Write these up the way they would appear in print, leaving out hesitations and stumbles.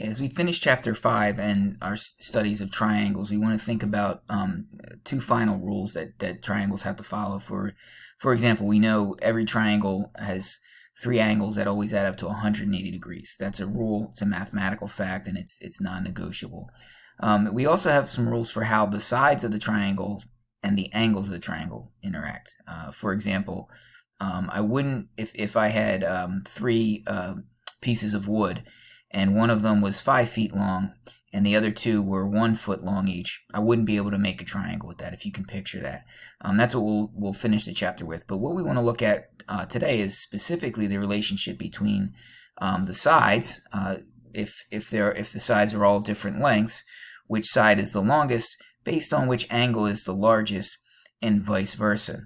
As we finish chapter 5 and our studies of triangles, we want to think about two final rules that triangles have to follow. For example, we know every triangle has three angles that always add up to 180 degrees. That's a rule, it's a mathematical fact, and it's non-negotiable. We also have some rules for how the sides of the triangle and the angles of the triangle interact. For example, I wouldn't, if I had three pieces of wood, and one of them was 5 feet long, and the other two were 1 foot long each, I wouldn't be able to make a triangle with that, if you can picture that. That's what we'll finish the chapter with. But what we want to look at today is specifically the relationship between the sides. If the sides are all different lengths, which side is the longest, based on which angle is the largest, and vice versa.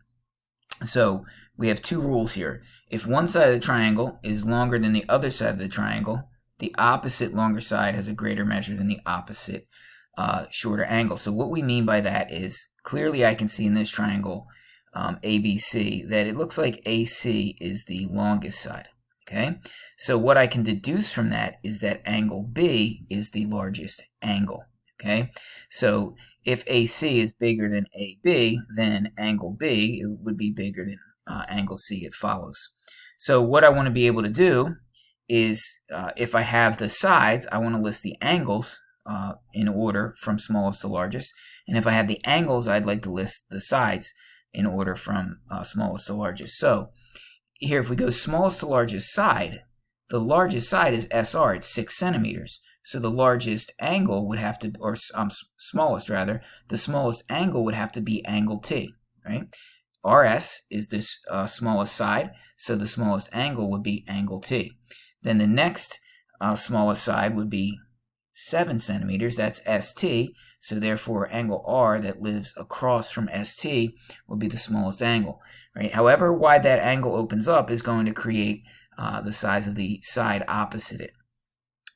So we have two rules here. If one side of the triangle is longer than the other side of the triangle, the opposite longer side has a greater measure than the opposite shorter angle. So what we mean by that is, clearly I can see in this triangle ABC that it looks like AC is the longest side. Okay, so what I can deduce from that is that angle B is the largest angle. Okay, so if AC is bigger than AB, then angle B would be bigger than angle C. It follows. So what I want to be able to do is, if I have the sides, I want to list the angles in order from smallest to largest. And if I have the angles, I'd like to list the sides in order from smallest to largest. So here, if we go smallest to largest side, the largest side is SR. It's 6 centimeters. So the largest angle would have to, or smallest rather, the smallest angle would have to be angle T, right? RS is this smallest side, so the smallest angle would be angle T. Then the next smallest side would be 7 centimeters, that's ST, so therefore angle R that lives across from ST will be the smallest angle. Right? However wide that angle opens up is going to create the size of the side opposite it.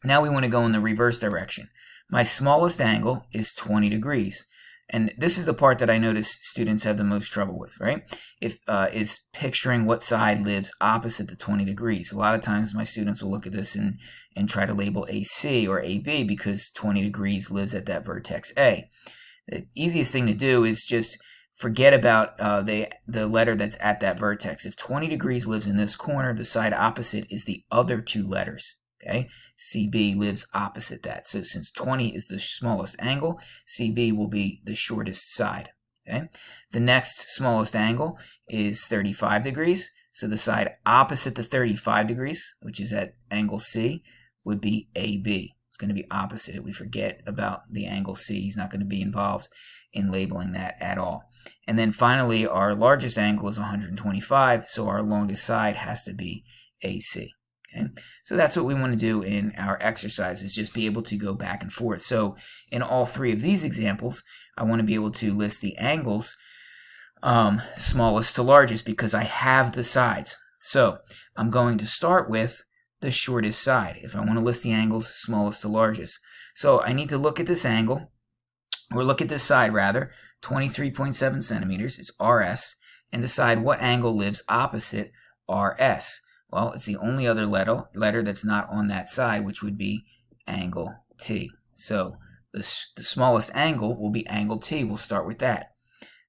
Now we want to go in the reverse direction. My smallest angle is 20 degrees. And this is the part that I notice students have the most trouble with, right? Is picturing what side lives opposite the 20 degrees. A lot of times my students will look at this and try to label AC or AB because 20 degrees lives at that vertex A. The easiest thing to do is just forget about the letter that's at that vertex. If 20 degrees lives in this corner, the side opposite is the other two letters. Okay, CB lives opposite that. So since 20 is the smallest angle, CB will be the shortest side. Okay, the next smallest angle is 35 degrees. So the side opposite the 35 degrees, which is at angle C, would be AB. It's going to be opposite it. We forget about the angle C. He's not going to be involved in labeling that at all. And then finally, our largest angle is 125, so our longest side has to be AC. Okay, so that's what we want to do in our exercises, just be able to go back and forth. So in all three of these examples, I want to be able to list the angles smallest to largest because I have the sides. So I'm going to start with the shortest side if I want to list the angles smallest to largest. So I need to look at this angle, or look at this side rather, 23.7 centimeters, it's RS, and decide what angle lives opposite RS. Well, it's the only other letter that's not on that side, which would be angle T. So the smallest angle will be angle T. We'll start with that.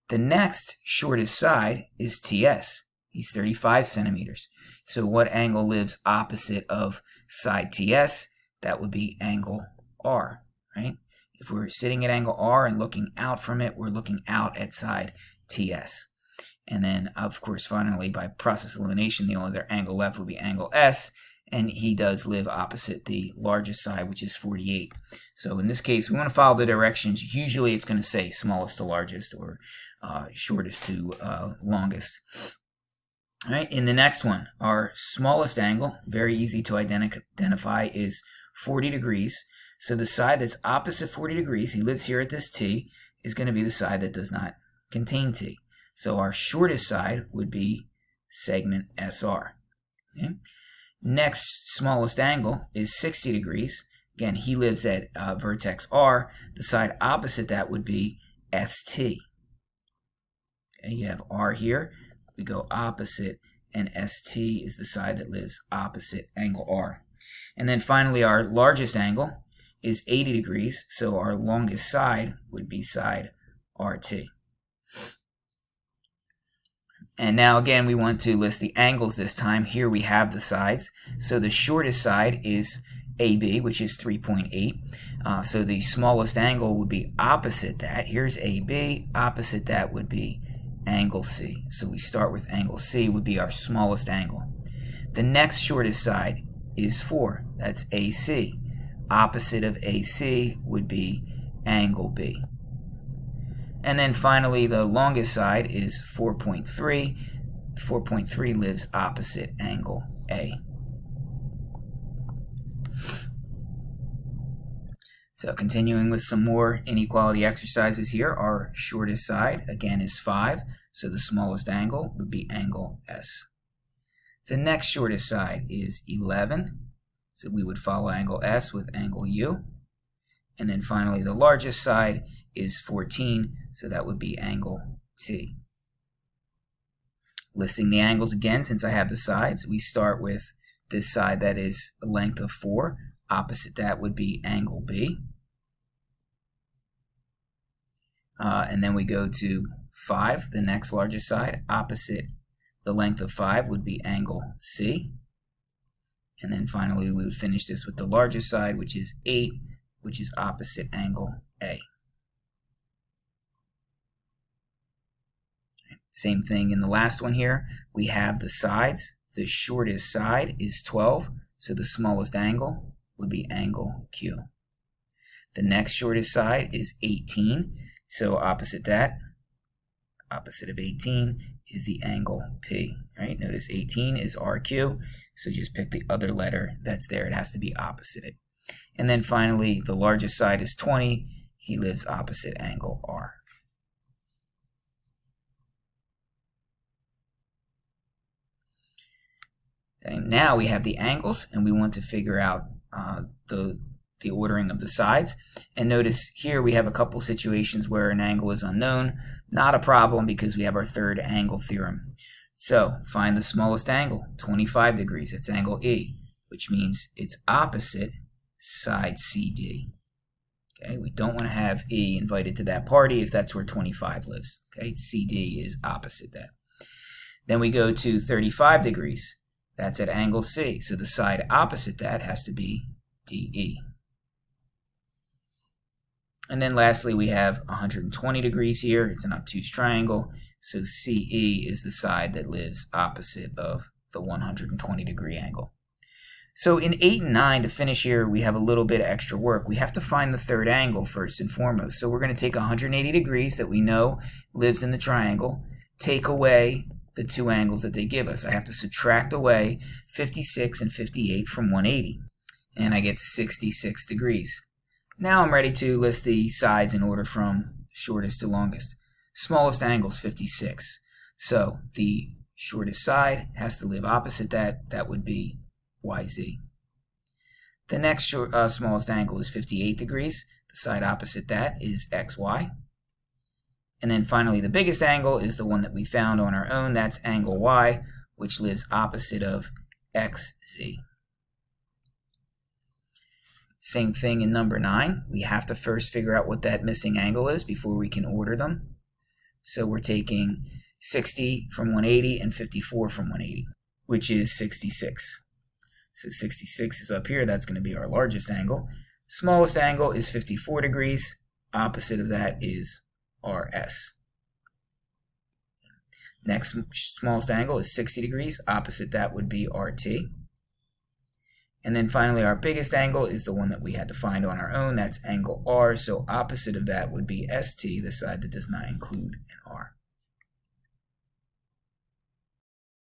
The next shortest side is TS. He's 35 centimeters. So what angle lives opposite of side TS? That would be angle R, right? If we're sitting at angle R and looking out from it, we're looking out at side TS. And then, of course, finally, by process elimination, the only other angle left would be angle S, and he does live opposite the largest side, which is 48. So in this case, we want to follow the directions. Usually it's going to say smallest to largest or shortest to longest. All right, in the next one, our smallest angle, very easy to identify, is 40 degrees. So the side that's opposite 40 degrees, he lives here at this T, is going to be the side that does not contain T. So our shortest side would be segment SR. Okay? Next smallest angle is 60 degrees. Again, he lives at vertex R. The side opposite that would be ST. Okay, you have R here. We go opposite, and ST is the side that lives opposite angle R. And then finally, our largest angle is 80 degrees, so our longest side would be side RT. And now again, we want to list the angles this time. Here we have the sides. So the shortest side is AB, which is 3.8. So the smallest angle would be opposite that. Here's AB. Opposite that would be angle C. So we start with angle C would be our smallest angle. The next shortest side is 4. That's AC. Opposite of AC would be angle B. And then finally, the longest side is 4.3. 4.3 lives opposite angle A. So continuing with some more inequality exercises here, our shortest side, again, is 5. So the smallest angle would be angle S. The next shortest side is 11. So we would follow angle S with angle U. And then finally, the largest side is 14. So that would be angle T. Listing the angles again, since I have the sides, we start with this side that is a length of 4. Opposite that would be angle B. And then we go to 5, the next largest side. Opposite the length of 5 would be angle C. And then finally, we would finish this with the largest side, which is 8, which is opposite angle A. Same thing in the last one here. We have the sides. The shortest side is 12, so the smallest angle would be angle Q. The next shortest side is 18, so opposite that, opposite of 18 is the angle P. Right? Notice 18 is RQ, so just pick the other letter that's there. It has to be opposite it. And then finally, the largest side is 20. He lives opposite angle R. And now we have the angles, and we want to figure out the ordering of the sides. And notice here we have a couple situations where an angle is unknown. Not a problem because we have our third angle theorem. So find the smallest angle, 25 degrees. That's angle E, which means it's opposite side CD. Okay, we don't want to have E invited to that party if that's where 25 lives. Okay, CD is opposite that. Then we go to 35 degrees. That's at angle C. So the side opposite that has to be DE. And then lastly, we have 120 degrees here. It's an obtuse triangle. So CE is the side that lives opposite of the 120 degree angle. So in 8 and 9, to finish here, we have a little bit of extra work. We have to find the third angle first and foremost. So we're going to take 180 degrees that we know lives in the triangle, take away the two angles that they give us. I have to subtract away 56 and 58 from 180, and I get 66 degrees. Now I'm ready to list the sides in order from shortest to longest. Smallest angle is 56, so the shortest side has to live opposite that. That would be YZ. The next smallest angle is 58 degrees. The side opposite that is XY. And then finally, the biggest angle is the one that we found on our own. That's angle Y, which lives opposite of XZ. Same thing in number 9. We have to first figure out what that missing angle is before we can order them. So we're taking 60 from 180 and 54 from 180, which is 66. So 66 is up here. That's going to be our largest angle. Smallest angle is 54 degrees. Opposite of that is RS. Next smallest angle is 60 degrees. Opposite that would be RT. And then finally, our biggest angle is the one that we had to find on our own. That's angle R. So opposite of that would be ST, the side that does not include an R.